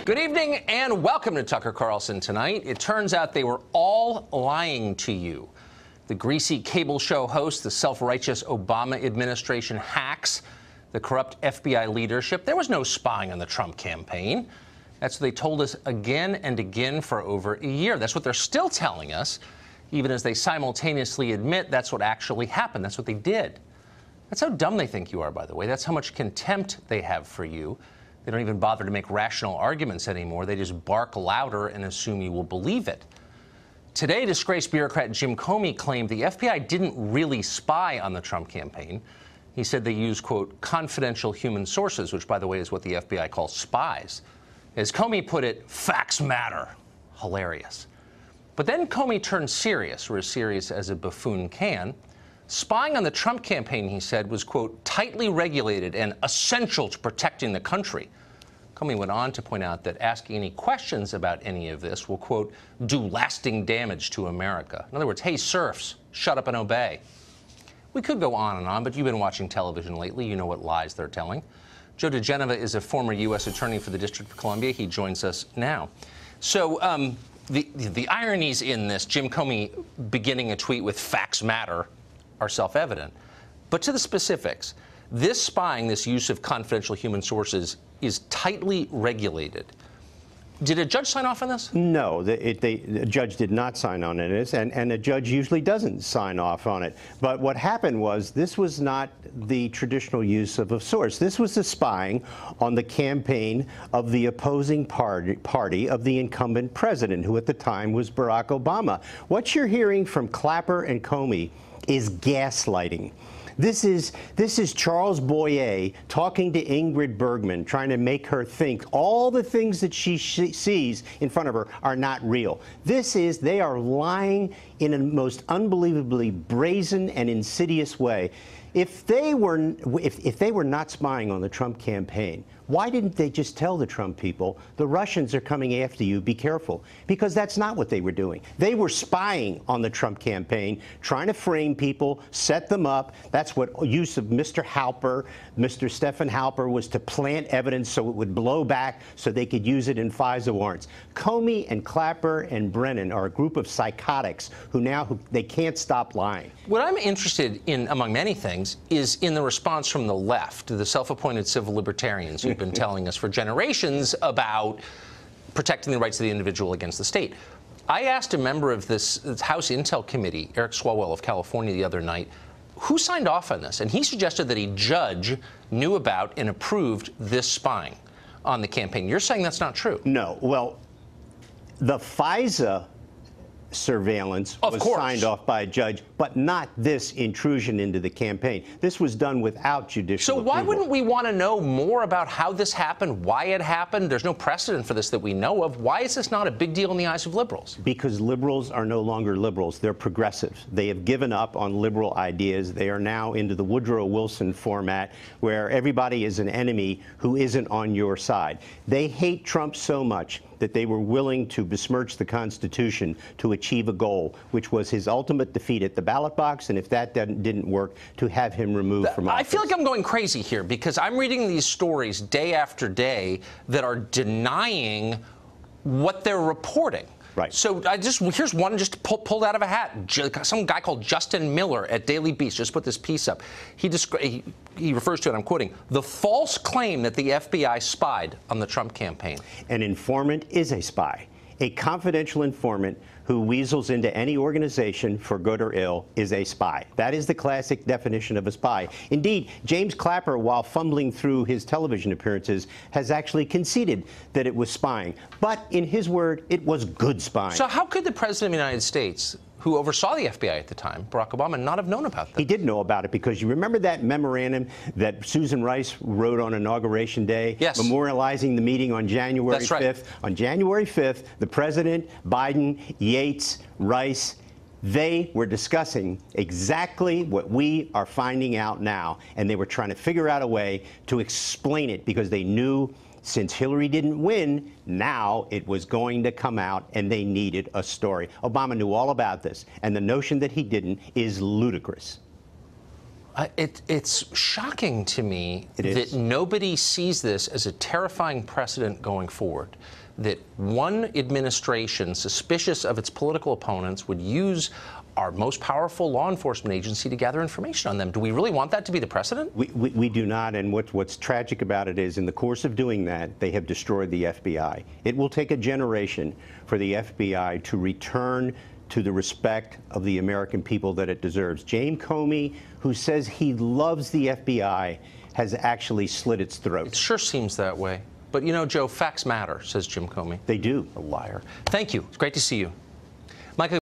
Good evening and welcome to Tucker Carlson Tonight. It turns out they were all lying to you. The greasy cable show hosts, the self-righteous Obama administration hacks, the corrupt FBI leadership. There was no spying on the Trump campaign. That's what they told us again and again for over a year. That's what they're still telling us, even as they simultaneously admit that's what actually happened. That's what they did. That's how dumb they think you are, by the way. That's how much contempt they have for you. They don't even bother to make rational arguments anymore. They just bark louder and assume you will believe it. Today, disgraced bureaucrat Jim Comey claimed the FBI didn't really spy on the Trump campaign. He said they used, quote, confidential human sources, which, by the way, is what the FBI calls spies. As Comey put it, facts matter. Hilarious. But then Comey turned serious, or as serious as a buffoon can. Spying on the Trump campaign, he said, was, quote, tightly regulated and essential to protecting the country. Comey went on to point out that asking any questions about any of this will, quote, do lasting damage to America. In other words, hey, serfs, shut up and obey. We could go on and on, but you've been watching television lately. You know what lies they're telling. Joe DiGenova is a former U.S. attorney for the District of Columbia. He joins us now. So the ironies in this, Jim Comey beginning a tweet with facts matter, are self-evident. But to the specifics, this spying, this use of confidential human sources, is tightly regulated. Did a judge sign off on this? No, the judge did not sign on it, and a judge usually doesn't sign off on it. But what happened was this was not the traditional use of a source. This was the spying on the campaign of the opposing party of the incumbent president, who at the time was Barack Obama. What you're hearing from Clapper and Comey is gaslighting. This is Charles Boyer talking to Ingrid Bergman, trying to make her think all the things that she sees in front of her are not real. They are lying in a most unbelievably brazen and insidious way. If they were not spying on the Trump campaign, why didn't they just tell the Trump people, the Russians are coming after you, be careful? Because that's not what they were doing. They were spying on the Trump campaign, trying to frame people, set them up. That's what use of Mr. Halper, Mr. Stephen Halper, was to plant evidence so it would blow back so they could use it in FISA warrants. Comey and Clapper and Brennan are a group of psychotics who they can't stop lying. What I'm interested in, among many things, is in the response from the left, the self-appointed civil libertarians who've been telling us for generations about protecting the rights of the individual against the state. I asked a member of this House Intel Committee, Eric Swalwell of California, the other night, who signed off on this? And he suggested that a judge knew about and approved this spying on the campaign. You're saying that's not true? No. Well, the FISA surveillance was signed off by a judge, but not this intrusion into the campaign. This was done without judicial approval. So why wouldn't we want to know more about how this happened, why it happened? There's no precedent for this that we know of. Why is this not a big deal in the eyes of liberals? Because liberals are no longer liberals. They're progressives. They have given up on liberal ideas. They are now into the Woodrow Wilson format, where everybody is an enemy who isn't on your side. They hate Trump so much that they were willing to besmirch the Constitution to achieve a goal, which was his ultimate defeat at the ballot box, and if that didn't work, to have him removed from office. I feel like I'm going crazy here because I'm reading these stories day after day that are denying what they're reporting. Right. So here's one just pulled out of a hat. Some guy called Justin Miller at Daily Beast just put this piece up. He refers to it, I'm quoting, the false claim that the FBI spied on the Trump campaign. An informant is a spy. A confidential informant who weasels into any organization for good or ill is a spy. That is the classic definition of a spy. Indeed, James Clapper, while fumbling through his television appearances, has actually conceded that it was spying. But in his word, it was good spying. So how could the President of the United States, who oversaw the FBI at the time, Barack Obama, not have known about that? He did know about it because you remember that memorandum that Susan Rice wrote on Inauguration Day? Yes. Memorializing the meeting on January 5th. That's right. On January 5th, the President, Biden, Yates, Rice, they were discussing exactly what we are finding out now, and they were trying to figure out a way to explain it because they knew since Hillary didn't win, now it was going to come out and they needed a story. Obama knew all about this, and the notion that he didn't is ludicrous. It's shocking to me that nobody sees this as a terrifying precedent going forward, that one administration suspicious of its political opponents would use our most powerful law enforcement agency to gather information on them. Do we really want that to be the precedent? We do not, and what's tragic about it is in the course of doing that, they have destroyed the FBI. It will take a generation for the FBI to return to the respect of the American people that it deserves. James Comey, who says he loves the FBI, has actually slit its throat. It sure seems that way. But you know, Joe, facts matter, says Jim Comey. They do. A liar. Thank you. It's great to see you. Michael.